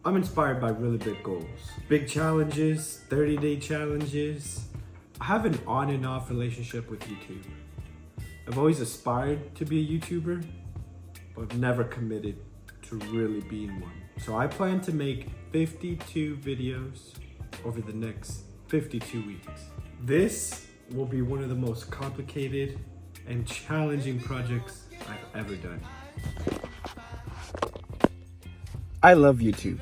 I'm inspired by really big goals, big challenges, 30-day challenges. I have an on and off relationship with YouTube. I've always aspired to be a YouTuber, but I've never committed to really being one. So I plan to make 52 videos over the next 52 weeks. This will be one of the most complicated and challenging projects I've ever done. I love YouTube.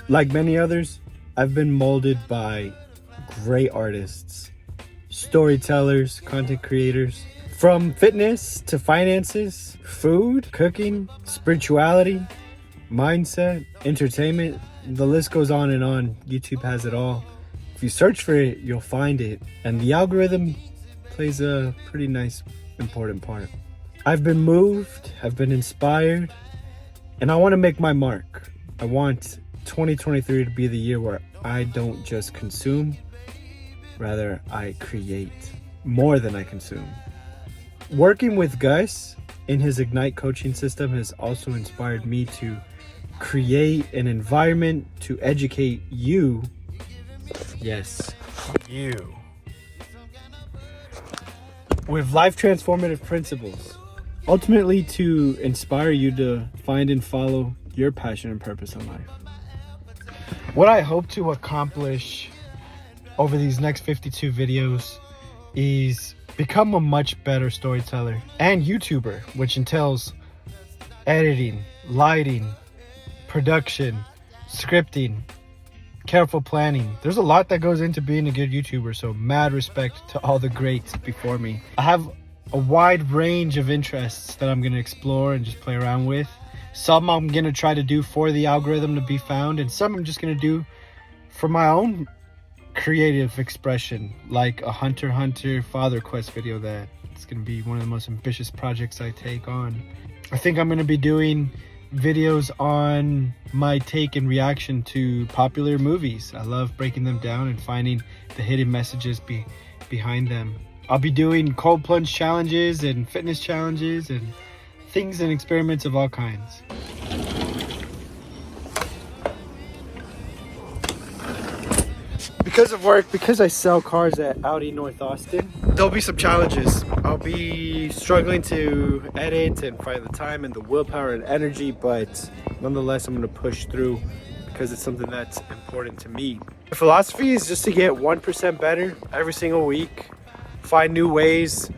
Like many others, I've been molded by great artists, storytellers, content creators. From fitness to finances, food, cooking, spirituality, mindset, entertainment, the list goes on and on. YouTube has it all. If you search for it, you'll find it. And the algorithm plays a pretty nice, important part. I've been moved, I've been inspired, and I want to make my mark. I want 2023 to be the year where I don't just consume, rather I create more than I consume. Working with Gus in his Ignite coaching system has also inspired me to create an environment to educate you. Yes, you. With life transformative principles. Ultimately to inspire you to find and follow your passion and purpose in life. What I hope to accomplish over these next 52 videos is become a much better storyteller and YouTuber, which entails editing, lighting, production, scripting, careful planning. There's a lot that goes into being a good YouTuber, so mad respect to all the greats before me. I have a wide range of interests that I'm going to explore and just play around with. Some I'm going to try to do for the algorithm to be found, and some I'm just going to do for my own creative expression, like a Hunter x Hunter Father Quest video that it's going to be one of the most ambitious projects I take on. I think I'm going to be doing videos on my take and reaction to popular movies. I love breaking them down and finding the hidden messages behind them. I'll be doing cold plunge challenges and fitness challenges and things and experiments of all kinds. Because of work, because I sell cars at Audi North Austin, there'll be some challenges. I'll be struggling to edit and find the time and the willpower and energy, but nonetheless, I'm going to push through because it's something that's important to me. The philosophy is just to get 1% better every single week, find new ways,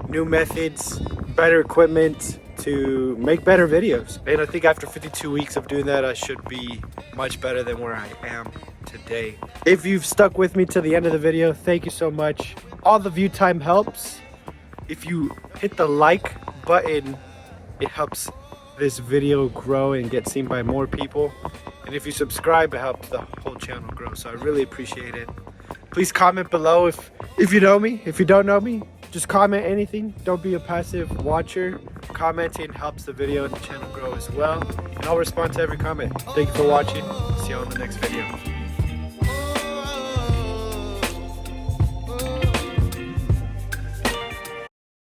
new methods, better equipment to make better videos. And I think after 52 weeks of doing that, I should be much better than where I am today. If you've stuck with me to the end of the video, thank you so much. All the view time helps. If you hit the like button, it helps this video grow and get seen by more people. And if you subscribe, it helps the whole channel grow. So I really appreciate it. Please comment below if you know me. If you don't know me, just comment anything. Don't be a passive watcher. Commenting helps the video and the channel grow as well. And I'll respond to every comment. Thank you for watching. See you on the next video.